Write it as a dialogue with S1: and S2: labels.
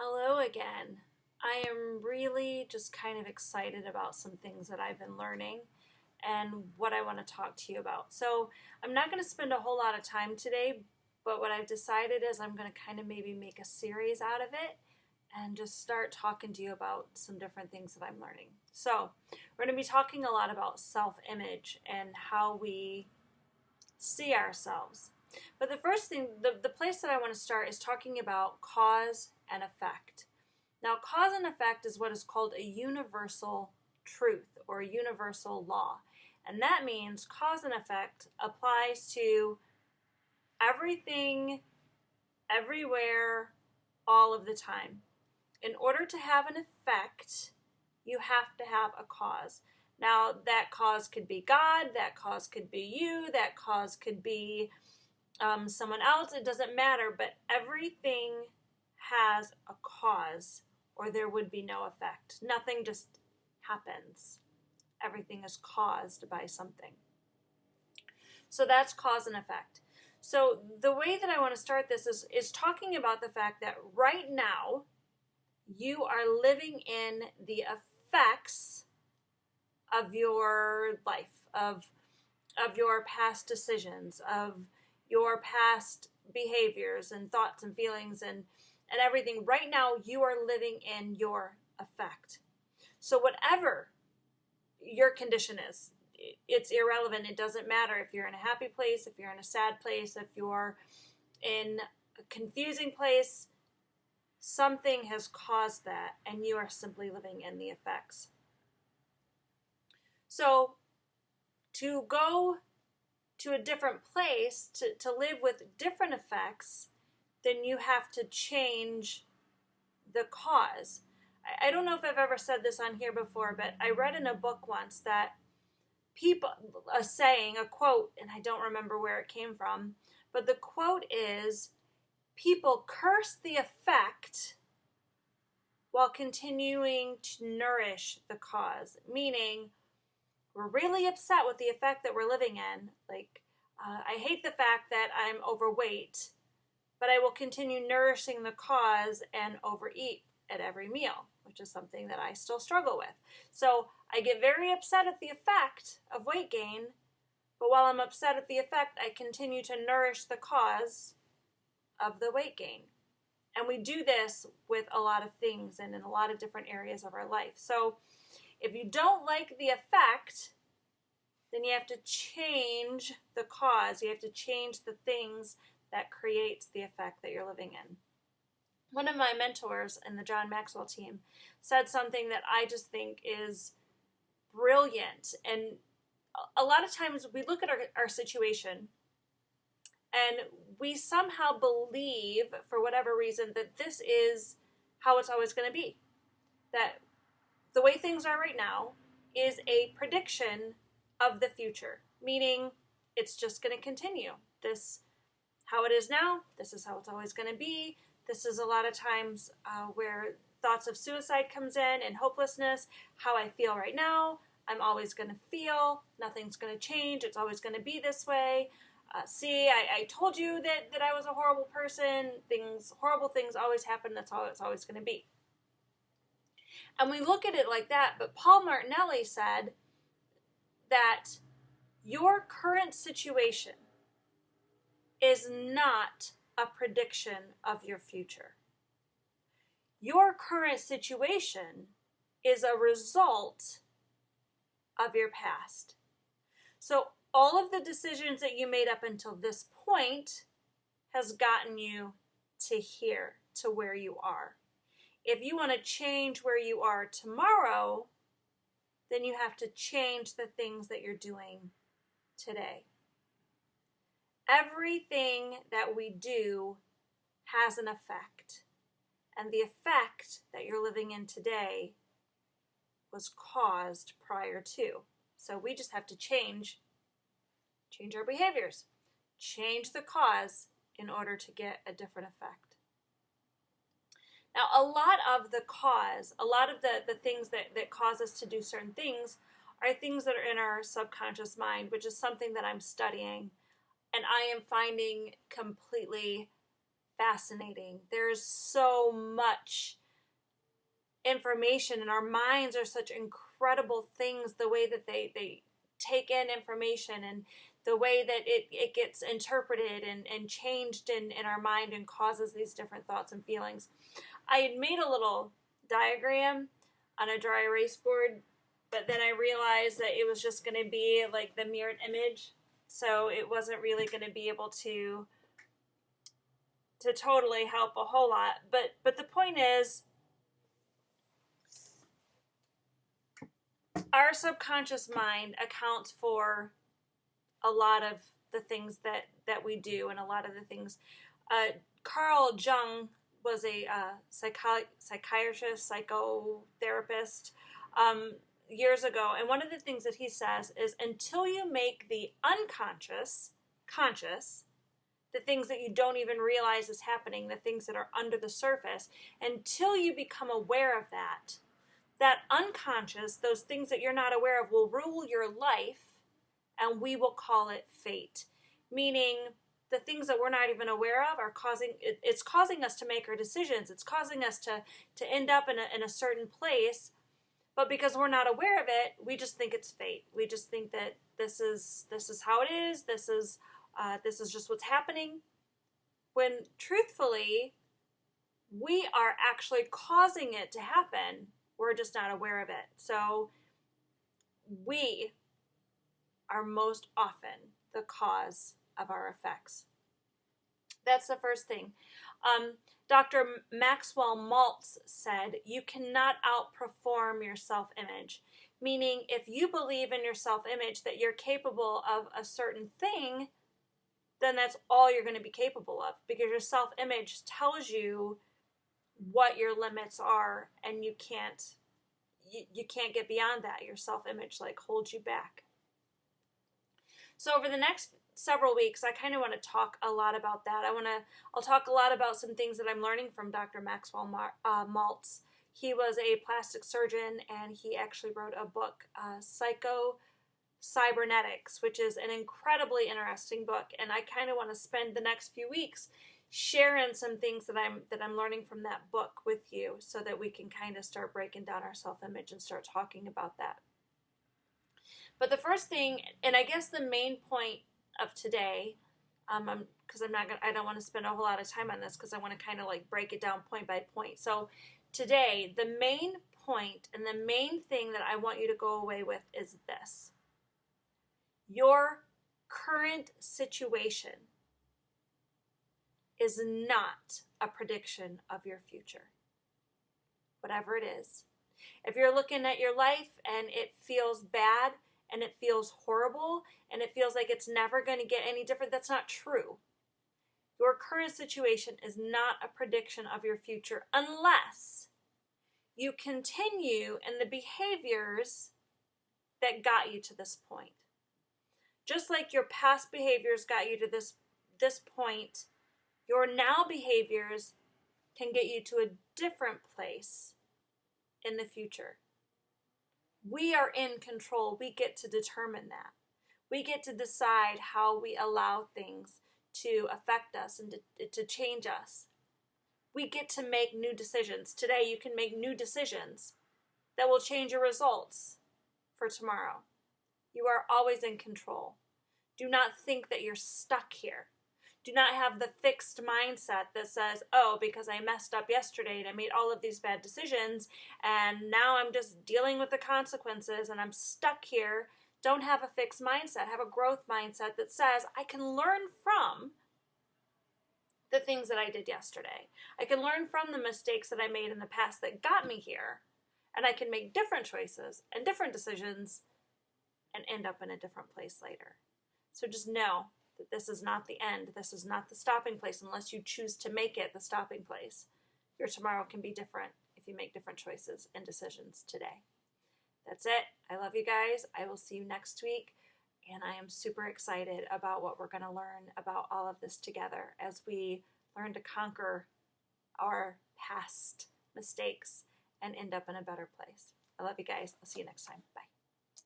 S1: Hello again. I am really just kind of excited about some things that I've been learning and what I want to talk to you about. So, I'm not going to spend a whole lot of time today, but what I've decided is I'm going to kind of maybe make a series out of it and just start talking to you about some different things that I'm learning. So, we're going to be talking a lot about self image and how we see ourselves. But the first thing, the place that I want to start is talking about cause and effect. Now, cause and effect is what is called a universal truth or a universal law. And that means cause and effect applies to everything, everywhere, all of the time. In order to have an effect, you have to have a cause. Now, that cause could be God, that cause could be you, that cause could be someone else. It doesn't matter, but everything has a cause, or there would be no effect. Nothing just happens. Everything is caused by something. So that's cause and effect. So the way that I want to start this is talking about the fact that right now you are living in the effects of your life, of your past decisions, of your past behaviors and thoughts and feelings and everything. Right now, you are living in your effect. So whatever your condition is, it's irrelevant. It doesn't matter if you're in a happy place, if you're in a sad place, if you're in a confusing place. Something has caused that, and you are simply living in the effects. So to go to a different place, to live with different effects, then you have to change the cause. I don't know if I've ever said this on here before, but I read in a book once that people, a saying, a quote, and I don't remember where it came from, but the quote is, people curse the effect while continuing to nourish the cause. Meaning, we're really upset with the effect that we're living in. Like, I hate the fact that I'm overweight, but I will continue nourishing the cause and overeat at every meal, which is something that I still struggle with. So I get very upset at the effect of weight gain, but while I'm upset at the effect, I continue to nourish the cause of the weight gain. And we do this with a lot of things and in a lot of different areas of our life. So if you don't like the effect, then you have to change the cause. You have to change the things that creates the effect that you're living in. One of my mentors in the John Maxwell team said something that I just think is brilliant. And a lot of times we look at our situation and we somehow believe, for whatever reason, that this is how it's always going to be. That the way things are right now is a prediction of the future, meaning it's just going to continue. This, how it is now, this is how it's always going to be. This is a lot of times where thoughts of suicide comes in and hopelessness. How I feel right now, I'm always going to feel. Nothing's going to change. It's always going to be this way. I told you that I was a horrible person. Horrible things always happen. That's how it's always going to be. And we look at it like that, but Paul Martinelli said that your current situation is not a prediction of your future. Your current situation is a result of your past. So all of the decisions that you made up until this point has gotten you to here, to where you are. If you want to change where you are tomorrow, then you have to change the things that you're doing today. Everything that we do has an effect. And the effect that you're living in today was caused prior to. So we just have to change our behaviors, change the cause in order to get a different effect. Now, a lot of the cause, a lot of the things that cause us to do certain things are things that are in our subconscious mind, which is something that I'm studying. And I am finding completely fascinating. There's so much information, and our minds are such incredible things, the way that they take in information and the way that it gets interpreted and changed in our mind and causes these different thoughts and feelings. I had made a little diagram on a dry erase board, but then I realized that it was just going to be like the mirrored image, so it wasn't really going to be able to totally help a whole lot. But the point is, our subconscious mind accounts for a lot of the things that we do, and a lot of the things. Carl Jung was a psychiatrist, psychotherapist, years ago, and one of the things that he says is, until you make the unconscious conscious, the things that you don't even realize is happening, the things that are under the surface, until you become aware of that unconscious, those things that you're not aware of, will rule your life, and we will call it fate. Meaning, the things that we're not even aware of are it's causing us to make our decisions. It's causing us to end up in a certain place, but because we're not aware of it, we just think it's fate. We just think that this is how it is. This is just what's happening. When truthfully, we are actually causing it to happen. We're just not aware of it. So we are most often the cause of our effects. That's the first thing. Dr. Maxwell Maltz said, you cannot outperform your self-image. Meaning, if you believe in your self-image that you're capable of a certain thing, then that's all you're going to be capable of, because your self-image tells you what your limits are, and you can't get beyond that. Your self-image holds you back. So over the next several weeks, I kind of want to talk a lot about that. I'll talk a lot about some things that I'm learning from Dr. Maxwell Maltz. He was a plastic surgeon, and he actually wrote a book, Psycho-Cybernetics, which is an incredibly interesting book. And I kind of want to spend the next few weeks sharing some things that I'm learning from that book with you, so that we can kind of start breaking down our self-image and start talking about that. But the first thing, and I guess the main point of today, because I don't want to spend a whole lot of time on this, because I want to kind of break it down point by point. So today, the main point and the main thing that I want you to go away with is this: your current situation is not a prediction of your future, whatever it is. If you're looking at your life and it feels bad and it feels horrible and it feels like it's never going to get any different, that's not true. Your current situation is not a prediction of your future, unless you continue in the behaviors that got you to this point. Just like your past behaviors got you to this point, your now behaviors can get you to a different place in the future. We are in control. We get to determine that. We get to decide how we allow things to affect us and to change us. We get to make new decisions. Today, you can make new decisions that will change your results for tomorrow. You are always in control. Do not think that you're stuck here. Do not have the fixed mindset that says, oh, because I messed up yesterday and I made all of these bad decisions and now I'm just dealing with the consequences and I'm stuck here. Don't have a fixed mindset. Have a growth mindset that says, I can learn from the things that I did yesterday. I can learn from the mistakes that I made in the past that got me here, and I can make different choices and different decisions and end up in a different place later. So just know that this is not the end. This is not the stopping place unless you choose to make it the stopping place. Your tomorrow can be different if you make different choices and decisions today. That's it. I love you guys. I will see you next week. And I am super excited about what we're going to learn about all of this together as we learn to conquer our past mistakes and end up in a better place. I love you guys. I'll see you next time. Bye.